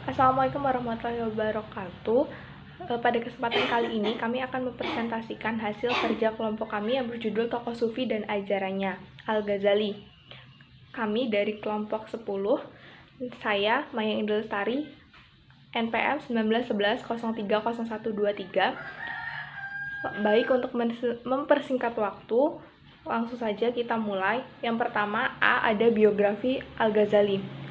Assalamualaikum warahmatullahi wabarakatuh. Pada kesempatan kali ini kami akan mempresentasikan hasil kerja kelompok kami yang berjudul Tokoh Sufi dan Ajarannya, Al-Ghazali. Kami dari kelompok 10, saya Maya Indul Lestari, NPM 1911030123. Baik, untuk mempersingkat waktu, langsung saja kita mulai. Yang pertama, ada biografi Al-Ghazali.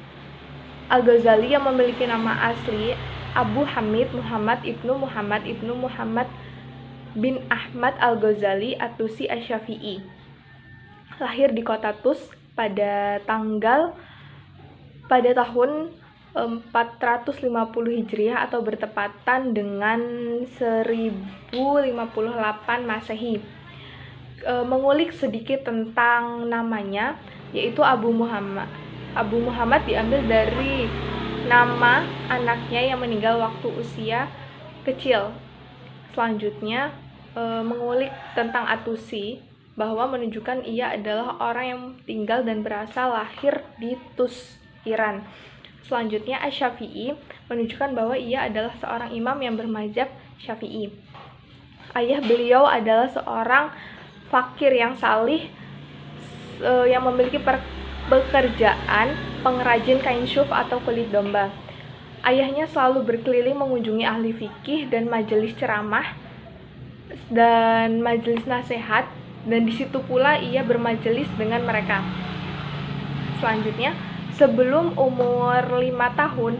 Al-Ghazali yang memiliki nama asli Abu Hamid Muhammad ibnu Muhammad bin Ahmad Al-Ghazali At-Tusi Asy-Syafi'i. Lahir di kota Tus pada tahun 450 Hijriah atau bertepatan dengan 1058 Masehi. Mengulik sedikit tentang namanya, yaitu Abu Muhammad diambil dari nama anaknya yang meninggal waktu usia kecil. Selanjutnya, mengulik tentang At-Tusi, bahwa menunjukkan ia adalah orang yang tinggal dan berasal lahir di Tus, Iran. Selanjutnya, Asy-Syafi'i menunjukkan bahwa ia adalah seorang imam yang bermadzhab Syafi'i. Ayah beliau adalah seorang fakir yang salih, yang memiliki pekerjaan pengrajin kain syuf atau kulit domba. Ayahnya selalu berkeliling mengunjungi ahli fikih dan majelis ceramah dan majelis nasihat, dan di situ pula ia bermajelis dengan mereka. Selanjutnya, sebelum umur 5 tahun,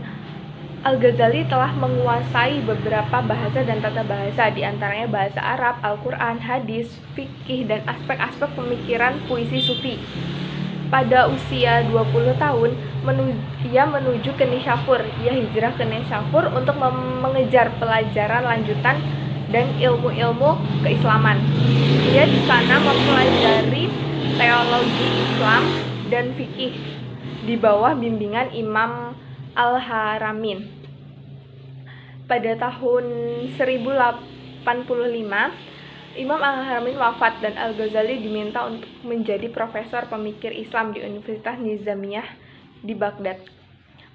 Al-Ghazali telah menguasai beberapa bahasa dan tata bahasa, diantaranya bahasa Arab, Al-Quran, hadis, fikih, dan aspek-aspek pemikiran puisi sufi. Pada usia 20 tahun, ia menuju ke Nishapur. Ia hijrah ke Nishapur untuk mengejar pelajaran lanjutan dan ilmu-ilmu keislaman. Ia di sana mempelajari teologi Islam dan fikih di bawah bimbingan Imam Al-Haramin. Pada tahun 1085, Imam Al-Haramin wafat dan Al-Ghazali diminta untuk menjadi profesor pemikir Islam di Universitas Nizamiyah di Baghdad.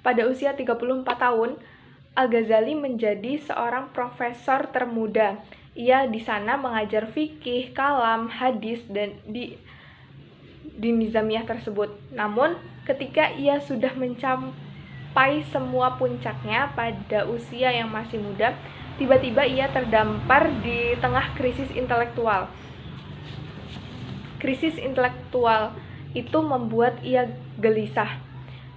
Pada usia 34 tahun, Al-Ghazali menjadi seorang profesor termuda. Ia di sana mengajar fikih, kalam, hadis dan di Nizamiyah tersebut. Namun, ketika ia sudah mencapai semua puncaknya pada usia yang masih muda, tiba-tiba ia terdampar di tengah krisis intelektual. Krisis intelektual itu membuat ia gelisah.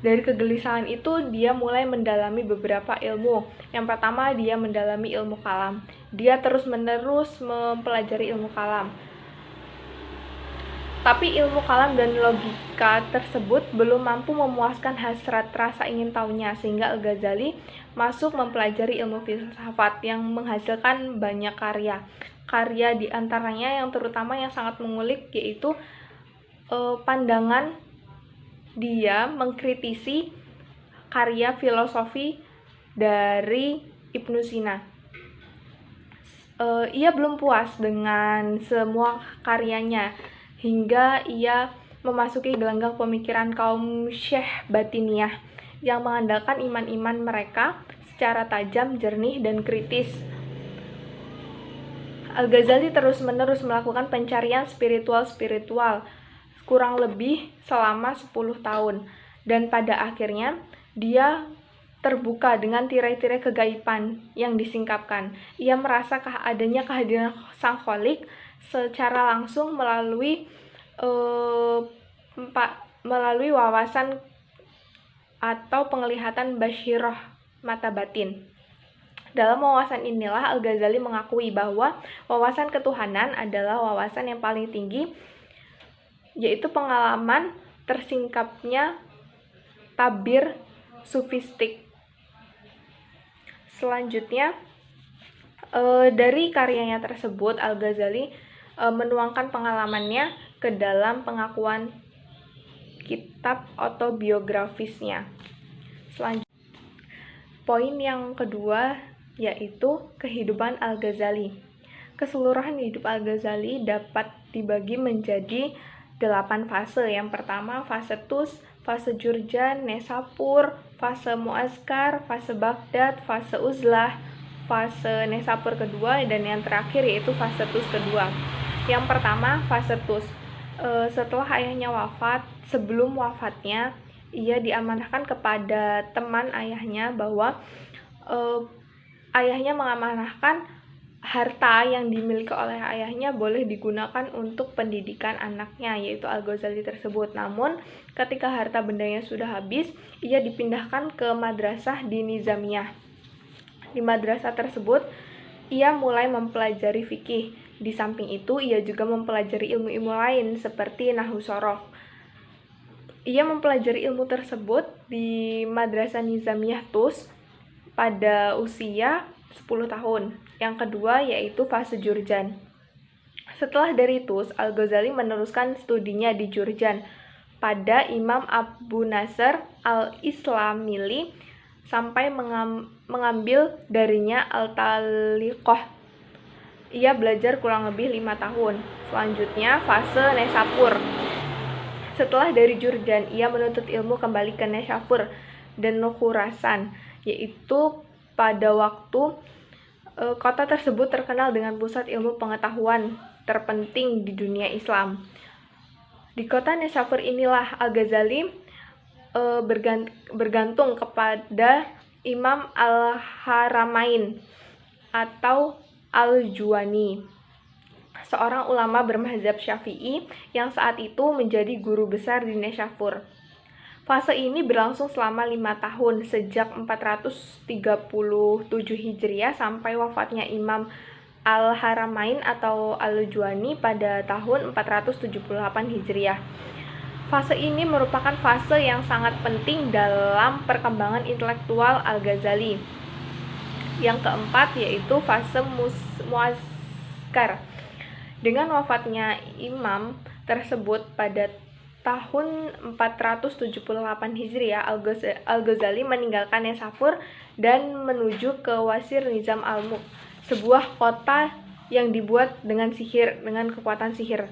Dari kegelisahan itu, dia mulai mendalami beberapa ilmu. Yang pertama, dia mendalami ilmu kalam. Dia terus-menerus mempelajari ilmu kalam. Tapi ilmu kalam dan logika tersebut belum mampu memuaskan hasrat rasa ingin tahunya, sehingga Al-Ghazali masuk mempelajari ilmu filsafat yang menghasilkan banyak karya. Karya diantaranya yang terutama yang sangat mengulik, yaitu pandangan dia mengkritisi karya filosofi dari Ibnu Sina. Ia belum puas dengan semua karyanya, hingga ia memasuki gelanggang pemikiran kaum Syekh Batiniyah yang mengandalkan iman-iman mereka secara tajam, jernih, dan kritis. Al-Ghazali terus-menerus melakukan pencarian spiritual kurang lebih selama 10 tahun, dan pada akhirnya dia terbuka dengan tirai-tirai kegaiban yang disingkapkan. Ia merasa adanya kehadiran Sang Kholik secara langsung melalui wawasan atau penglihatan basyirah mata batin. Dalam wawasan inilah Al-Ghazali mengakui bahwa wawasan ketuhanan adalah wawasan yang paling tinggi, yaitu pengalaman tersingkapnya tabir sufistik. Selanjutnya, dari karyanya tersebut, Al-Ghazali menuangkan pengalamannya ke dalam pengakuan kitab autobiografisnya. Selanjutnya, poin yang kedua yaitu kehidupan Al-Ghazali. Keseluruhan hidup Al-Ghazali dapat dibagi menjadi 8 fase. Yang pertama, fase Tus, fase Jurjan, Nesapur, fase Muaskar, fase Baghdad, fase Uzlah, fase Nesapur kedua, dan yang terakhir yaitu fase Tus kedua. Yang pertama, fase Tus. Setelah ayahnya wafat, sebelum wafatnya ia diamanahkan kepada teman ayahnya bahwa ayahnya mengamanahkan harta yang dimiliki oleh ayahnya boleh digunakan untuk pendidikan anaknya, yaitu Al-Ghazali tersebut. Namun, ketika harta bendanya sudah habis, ia dipindahkan ke madrasah di Nizamiyah. Di madrasah tersebut, ia mulai mempelajari fikih. Di samping itu, ia juga mempelajari ilmu-ilmu lain seperti Nahwu Shoroh. Ia mempelajari ilmu tersebut di madrasah Nizamiyah Tus pada usia 10 tahun. Yang kedua yaitu fase Jurjan. Setelah dari Tus, Al-Ghazali meneruskan studinya di Jurjan pada Imam Abu Nasr Al-Islamili sampai mengambil darinya Al-Taliqah. Ia belajar kurang lebih 5 tahun. Selanjutnya fase Nesapur. Setelah dari Jurjan, ia menuntut ilmu kembali ke Nesapur dan Khurasan, yaitu pada waktu kota tersebut terkenal dengan pusat ilmu pengetahuan terpenting di dunia Islam. Di kota Nesapur inilah Al-Ghazali bergantung kepada Imam Al-Haramain atau Al-Juwani, seorang ulama bermazhab Syafi'i yang saat itu menjadi guru besar di Nesapur. Fase ini berlangsung selama 5 tahun, sejak 437 Hijriah sampai wafatnya Imam Al-Haramain atau Al-Juwani pada tahun 478 Hijriah. Fase ini merupakan fase yang sangat penting dalam perkembangan intelektual Al-Ghazali. Yang keempat yaitu fase Muaskar. Dengan wafatnya imam tersebut pada tahun 478 Hijriah, Al-Ghazali meninggalkan Nesapur dan menuju ke Wasir Nizam al-Mulk, sebuah kota yang dibuat dengan kekuatan sihir.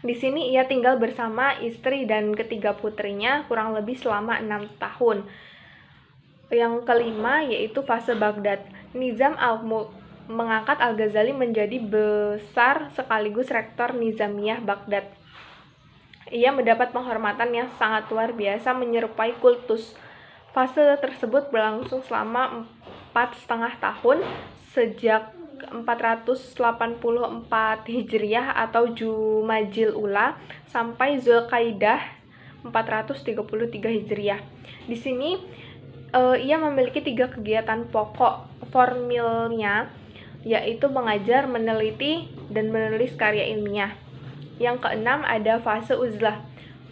Di sini ia tinggal bersama istri dan ketiga putrinya kurang lebih selama 6 tahun. Yang kelima yaitu fase Baghdad. Nizam al-Mulk mengangkat Al-Ghazali menjadi besar sekaligus rektor Nizamiyah Baghdad. Ia mendapat penghormatan yang sangat luar biasa menyerupai kultus. Fase tersebut berlangsung selama 4,5 tahun sejak 484 Hijriah atau Jumajil Ula sampai Zulkaidah 433 Hijriah. Di sini ia memiliki 3 kegiatan pokok formilnya, yaitu mengajar, meneliti, dan menulis karya ilmiah. Yang keenam ada fase Uzlah,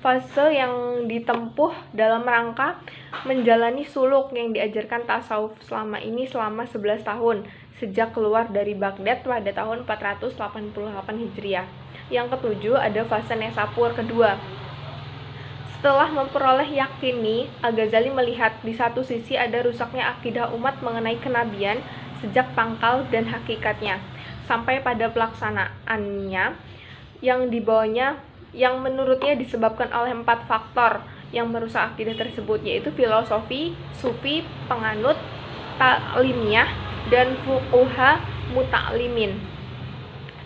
fase yang ditempuh dalam rangka menjalani suluk yang diajarkan tasawuf selama 11 tahun sejak keluar dari Baghdad pada tahun 488 Hijriah. Yang ketujuh ada fase Nesapur kedua. Setelah memperoleh yakini, Al-Ghazali melihat di satu sisi ada rusaknya akidah umat mengenai kenabian sejak pangkal dan hakikatnya sampai pada pelaksanaannya yang dibawanya, yang menurutnya disebabkan oleh 4 faktor yang merusak akidah tersebut, yaitu filosofi, sufi, penganut, ta'limiyah, dan fuqaha muta'limin.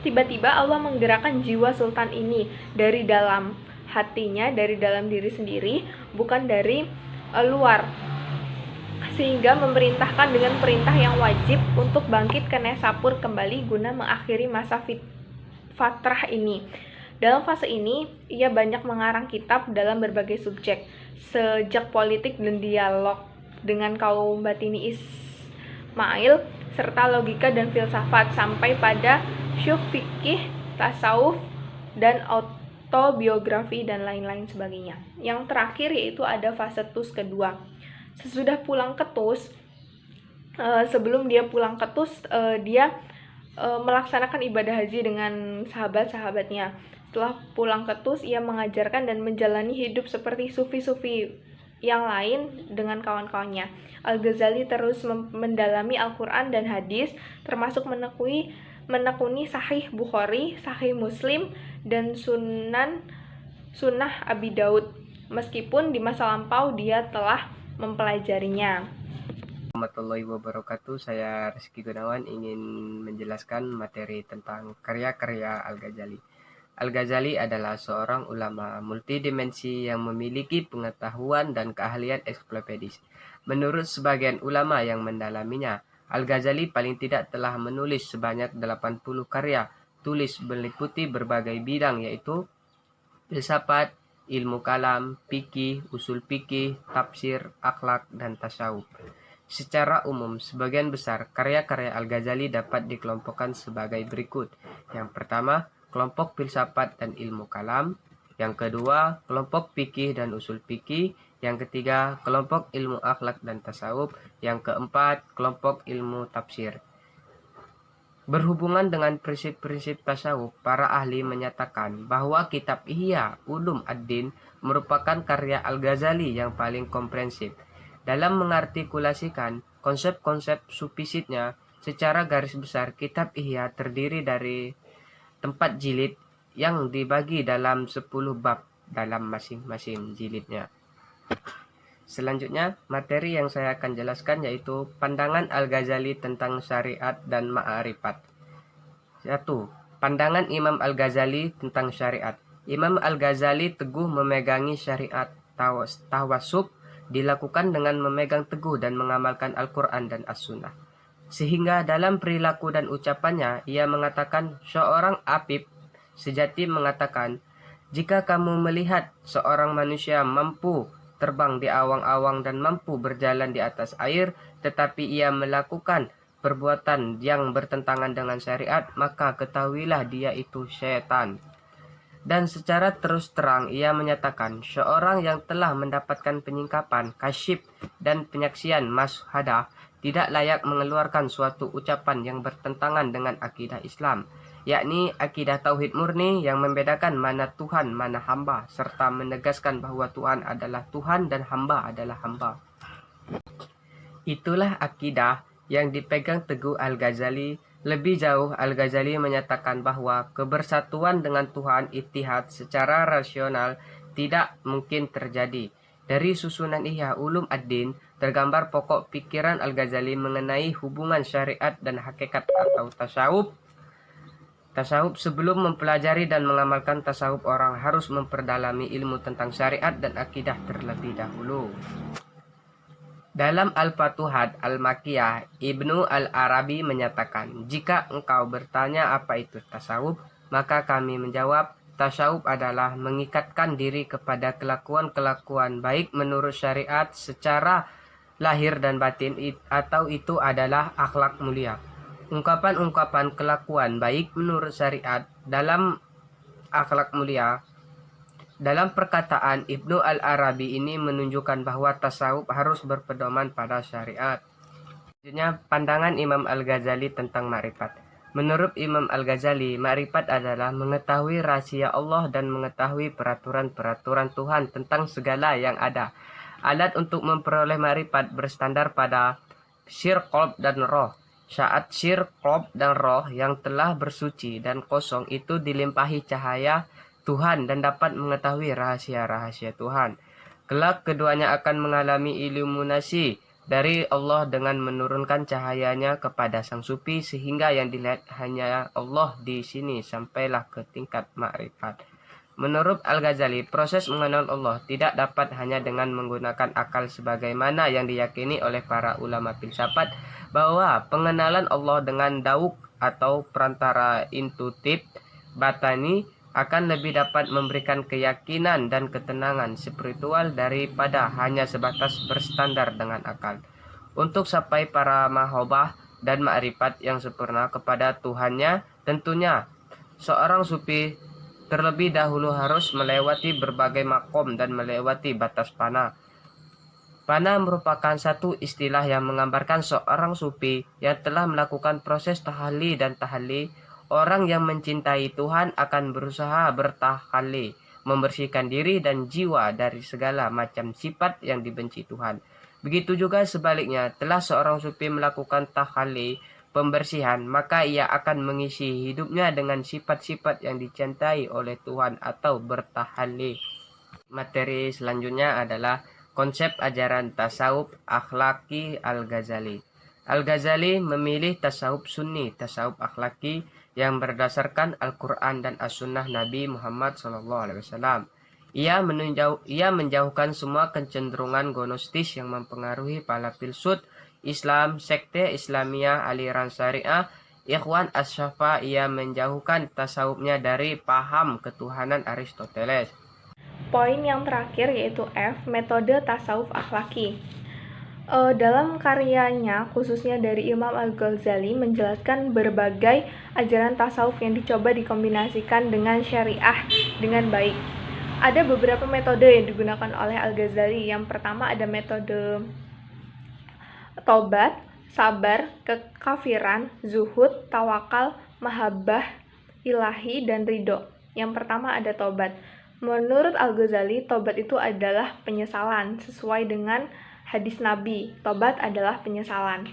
Tiba-tiba Allah menggerakkan jiwa sultan ini dari dalam hatinya, dari dalam diri sendiri, bukan dari luar, sehingga memerintahkan dengan perintah yang wajib untuk bangkit ke Nesapur kembali guna mengakhiri masa fatrah ini. Dalam fase ini, ia banyak mengarang kitab dalam berbagai subjek, sejak politik dan dialog dengan kaum Batini Ismail, serta logika dan filsafat, sampai pada syuh fikih, tasawuf, dan autobiografi, dan lain-lain sebagainya. Yang terakhir yaitu ada fase Tus kedua. Sesudah pulang ke Tus, sebelum dia pulang ke Tus, dia melaksanakan ibadah haji dengan sahabat-sahabatnya. Setelah pulang ke Tus, ia mengajarkan dan menjalani hidup seperti sufi-sufi yang lain dengan kawan-kawannya. Al-Ghazali terus mendalami Al-Quran dan hadis, termasuk menekuni Sahih Bukhari, Sahih Muslim, dan Sunnah Abi Daud. meskipun di masa lampau dia telah mempelajarinya. Warahmatullahi wabarakatuh. Saya Rizky Gunawan ingin menjelaskan materi tentang karya-karya Al-Ghazali. Al-Ghazali adalah seorang ulama multidimensi yang memiliki pengetahuan dan keahlian ensiklopedis. Menurut sebagian ulama yang mendalaminya, Al-Ghazali paling tidak telah menulis sebanyak 80 karya tulis meliputi berbagai bidang yaitu filsafat, ilmu kalam, fikih, usul fikih, tafsir, akhlak, dan tasawuf. Secara umum, sebagian besar karya-karya Al-Ghazali dapat dikelompokkan sebagai berikut. Yang pertama, kelompok filsafat dan ilmu kalam. Yang kedua, kelompok fikih dan usul fikih. Yang ketiga, kelompok ilmu akhlak dan tasawuf. Yang keempat, kelompok ilmu tafsir. Berhubungan dengan prinsip-prinsip tasawuf, para ahli menyatakan bahwa kitab Ihya Ulumuddin merupakan karya Al-Ghazali yang paling komprehensif. Dalam mengartikulasikan konsep-konsep sufisitnya, secara garis besar kitab Ihya terdiri dari 4 jilid yang dibagi dalam 10 bab dalam masing-masing jilidnya. Selanjutnya, materi yang saya akan jelaskan yaitu pandangan Al-Ghazali tentang syariat dan ma'rifat. 1. Pandangan Imam Al-Ghazali tentang syariat. Imam Al-Ghazali teguh memegangi syariat. Tawassub dilakukan dengan memegang teguh dan mengamalkan Al-Quran dan As-Sunnah. Sehingga dalam perilaku dan ucapannya, ia mengatakan seorang apib sejati mengatakan, jika kamu melihat seorang manusia mampu terbang di awang-awang dan mampu berjalan di atas air, tetapi ia melakukan perbuatan yang bertentangan dengan syariat, maka ketahuilah dia itu syaitan. Dan secara terus terang ia menyatakan, seorang yang telah mendapatkan penyingkapan, kasyif, dan penyaksian mashadah tidak layak mengeluarkan suatu ucapan yang bertentangan dengan akidah Islam, yakni akidah tauhid murni yang membedakan mana Tuhan, mana hamba, serta menegaskan bahwa Tuhan adalah Tuhan dan hamba adalah hamba. Itulah akidah yang dipegang teguh Al-Ghazali. Lebih jauh, Al-Ghazali menyatakan bahwa kebersatuan dengan Tuhan ittihad secara rasional tidak mungkin terjadi. Dari susunan Ihya Ulumuddin tergambar pokok pikiran Al-Ghazali mengenai hubungan syariat dan hakikat atau tasawuf. Sebelum mempelajari dan mengamalkan tasawuf, orang harus memperdalami ilmu tentang syariat dan akidah terlebih dahulu. Dalam Al-Futuhat Al-Makkiyah, Ibnu Al-Arabi menyatakan, jika engkau bertanya apa itu tasawuf, maka kami menjawab, tasawuf adalah mengikatkan diri kepada kelakuan-kelakuan baik menurut syariat secara lahir dan batin, atau itu adalah akhlak mulia. Ungkapan-ungkapan kelakuan baik menurut syariat dalam akhlak mulia. Dalam perkataan Ibnu Al-Arabi ini menunjukkan bahwa tasawuf harus berpedoman pada syariat. Selanjutnya, pandangan Imam Al-Ghazali tentang ma'rifat. Menurut Imam Al-Ghazali, ma'rifat adalah mengetahui rahasia Allah dan mengetahui peraturan-peraturan Tuhan tentang segala yang ada. Alat untuk memperoleh ma'rifat berstandar pada sir qalb dan roh. Saat sir qalb dan roh yang telah bersuci dan kosong itu dilimpahi cahaya Tuhan dan dapat mengetahui rahasia-rahasia Tuhan, kelak keduanya akan mengalami iluminasi dari Allah dengan menurunkan cahayanya kepada sang sufi sehingga yang dilihat hanya Allah di sini sampailah ke tingkat makrifat. Menurut Al-Ghazali, proses mengenal Allah tidak dapat hanya dengan menggunakan akal sebagaimana yang diyakini oleh para ulama filsafat bahwa pengenalan Allah dengan dauk atau perantara intuitif batani akan lebih dapat memberikan keyakinan dan ketenangan spiritual daripada hanya sebatas berstandar dengan akal. Untuk sampai para mahabbah dan ma'rifat yang sempurna kepada Tuhannya, tentunya seorang sufi terlebih dahulu harus melewati berbagai makom dan melewati batas fana. Fana merupakan satu istilah yang menggambarkan seorang sufi yang telah melakukan proses tahalli dan tahalli. Orang yang mencintai Tuhan akan berusaha bertahalli, membersihkan diri dan jiwa dari segala macam sifat yang dibenci Tuhan. Begitu juga sebaliknya, telah seorang sufi melakukan tahalli, pembersihan, maka ia akan mengisi hidupnya dengan sifat-sifat yang dicintai oleh Tuhan atau bertahalli. Materi selanjutnya adalah konsep ajaran tasawuf akhlaki Al-Ghazali. Al-Ghazali memilih tasawuf sunni, tasawuf akhlaki yang berdasarkan Al-Quran dan As-Sunnah Nabi Muhammad SAW. Ia menjauhkan semua kecenderungan gnostis yang mempengaruhi para filsuf Islam, sekte Islamiyah, aliran syariah, Ikhwan As-Syafa. Ia menjauhkan tasawufnya dari paham ketuhanan Aristoteles. Poin yang terakhir yaitu F, metode tasawuf akhlaki. Dalam karyanya, khususnya dari Imam Al-Ghazali, menjelaskan berbagai ajaran tasawuf yang dicoba dikombinasikan dengan syariah dengan baik. Ada beberapa metode yang digunakan oleh Al-Ghazali. Yang pertama ada metode tobat, sabar, kekafiran, zuhud, tawakal, mahabbah, ilahi, dan ridho. Yang pertama ada tobat. Menurut Al-Ghazali, tobat itu adalah penyesalan sesuai dengan hadis Nabi. Tobat adalah penyesalan.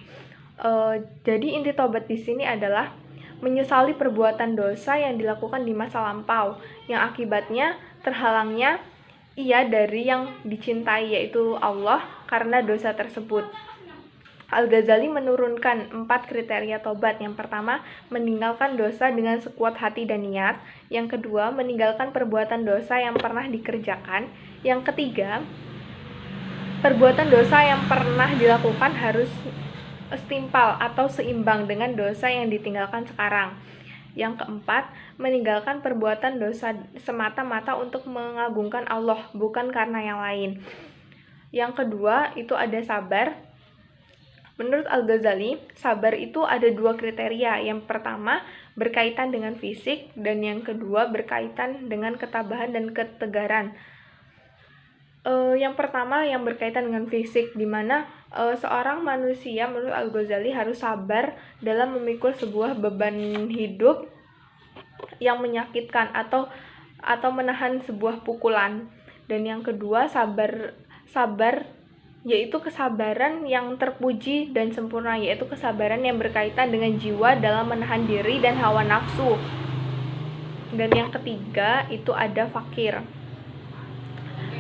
Jadi inti tobat di sini adalah menyesali perbuatan dosa yang dilakukan di masa lampau, yang akibatnya terhalangnya ia dari yang dicintai, yaitu Allah, karena dosa tersebut. Al-Ghazali menurunkan 4 kriteria tobat. Yang pertama, meninggalkan dosa dengan sekuat hati dan niat. Yang kedua, meninggalkan perbuatan dosa yang pernah dikerjakan. Yang ketiga, perbuatan dosa yang pernah dilakukan harus setimpal atau seimbang dengan dosa yang ditinggalkan sekarang. Yang keempat, meninggalkan perbuatan dosa semata-mata untuk mengagungkan Allah, bukan karena yang lain. Yang kedua, itu ada sabar. Menurut Al-Ghazali, sabar itu ada 2 kriteria. Yang pertama, berkaitan dengan fisik, dan yang kedua, berkaitan dengan ketabahan dan ketegaran. Yang pertama, yang berkaitan dengan fisik, di mana seorang manusia menurut Al-Ghazali harus sabar dalam memikul sebuah beban hidup yang menyakitkan atau menahan sebuah pukulan. Dan yang kedua, sabar yaitu kesabaran yang terpuji dan sempurna, yaitu kesabaran yang berkaitan dengan jiwa dalam menahan diri dan hawa nafsu. Dan yang ketiga, itu ada fakir.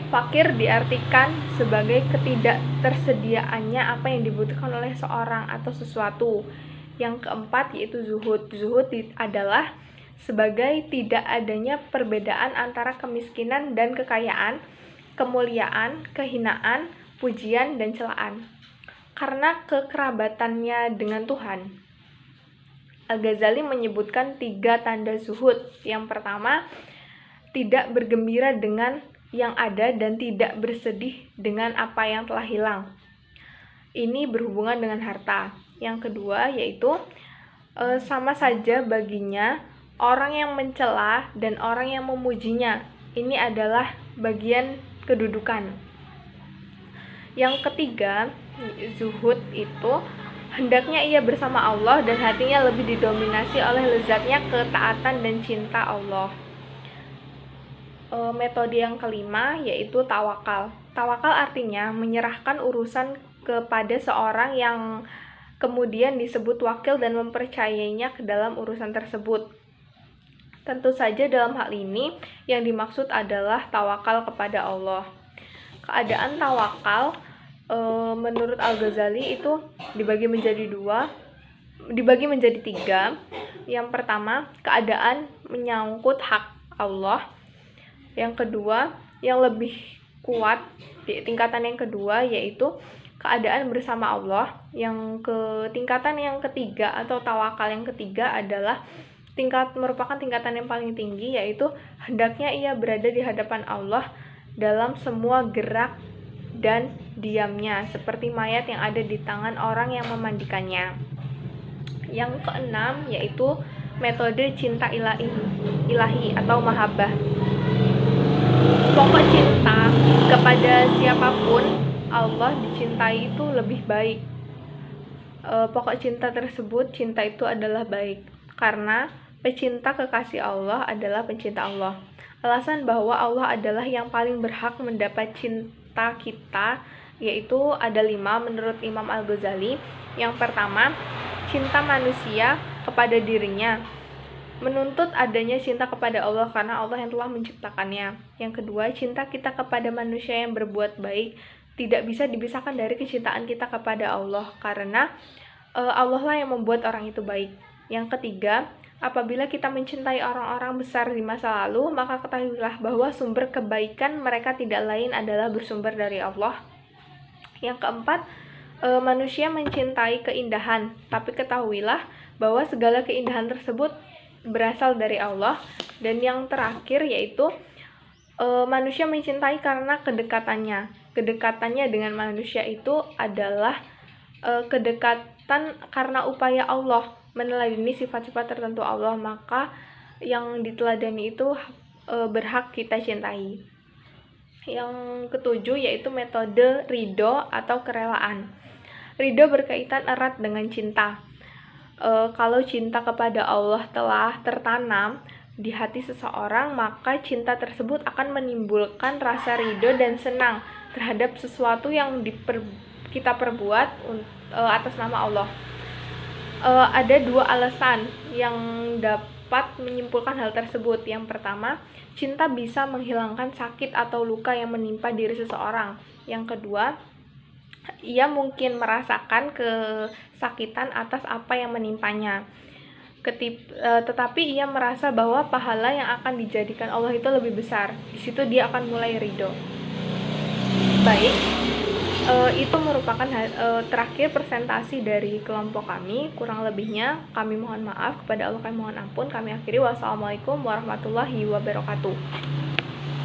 Fakir diartikan sebagai ketidaktersediaannya apa yang dibutuhkan oleh seorang atau sesuatu. Yang keempat, yaitu zuhud. Zuhud adalah sebagai tidak adanya perbedaan antara kemiskinan dan kekayaan, kemuliaan, kehinaan, pujian, dan celaan, karena kekerabatannya dengan Tuhan. Al-Ghazali menyebutkan 3 tanda zuhud. Yang pertama, tidak bergembira dengan yang ada dan tidak bersedih dengan apa yang telah hilang. Ini berhubungan dengan harta. Yang kedua, yaitu sama saja baginya orang yang mencela dan orang yang memujinya. Ini adalah bagian kedudukan. Yang ketiga, zuhud itu hendaknya ia bersama Allah dan hatinya lebih didominasi oleh lezatnya ketaatan dan cinta Allah. Metode yang kelima yaitu tawakal. Tawakal artinya menyerahkan urusan kepada seorang yang kemudian disebut wakil dan mempercayainya ke dalam urusan tersebut. Tentu saja dalam hal ini yang dimaksud adalah tawakal kepada Allah. Keadaan tawakal menurut Al-Ghazali itu dibagi menjadi 3. Yang pertama, keadaan menyangkut hak Allah. Yang kedua, yang lebih kuat di tingkatan yang kedua yaitu keadaan bersama Allah. Tingkatan yang ketiga atau tawakal yang ketiga adalah merupakan tingkatan yang paling tinggi, yaitu hendaknya ia berada di hadapan Allah dalam semua gerak dan diamnya, seperti mayat yang ada di tangan orang yang memandikannya. Yang keenam yaitu metode cinta ilahi atau mahabbah. Pokok cinta kepada siapapun Allah dicintai itu lebih baik. Pokok cinta tersebut, cinta itu adalah baik, karena pecinta kekasih Allah adalah pencinta Allah. Alasan bahwa Allah adalah yang paling berhak mendapat cinta kita yaitu ada 5 menurut Imam Al-Ghazali. Yang pertama, cinta manusia kepada dirinya. menuntut adanya cinta kepada Allah karena Allah yang telah menciptakannya. Yang kedua, cinta kita kepada manusia yang berbuat baik tidak bisa dipisahkan dari kecintaan kita kepada Allah karena Allah lah yang membuat orang itu baik. Yang ketiga, apabila kita mencintai orang-orang besar di masa lalu, maka ketahuilah bahwa sumber kebaikan mereka tidak lain adalah bersumber dari Allah. Yang keempat, manusia mencintai keindahan, tapi ketahuilah bahwa segala keindahan tersebut berasal dari Allah. Dan yang terakhir yaitu manusia mencintai karena kedekatannya dengan manusia itu adalah kedekatan karena upaya Allah meneladani sifat-sifat tertentu Allah, maka yang diteladani itu berhak kita cintai. Yang ketujuh yaitu metode ridho atau kerelaan. Ridho berkaitan erat dengan cinta. Kalau cinta kepada Allah telah tertanam di hati seseorang, maka cinta tersebut akan menimbulkan rasa ridho dan senang terhadap sesuatu yang kita perbuat atas nama Allah. Ada dua alasan yang dapat menyimpulkan hal tersebut. Yang pertama, cinta bisa menghilangkan sakit atau luka yang menimpa diri seseorang. Yang kedua, ia mungkin merasakan kesakitan atas apa yang menimpanya. Tetapi ia merasa bahwa pahala yang akan dijadikan Allah itu lebih besar. Di situ dia akan mulai ridho. Baik, itu merupakan terakhir presentasi dari kelompok kami. Kurang lebihnya kami mohon maaf, kepada Allah kami mohon ampun. Kami akhiri, wassalamualaikum warahmatullahi wabarakatuh.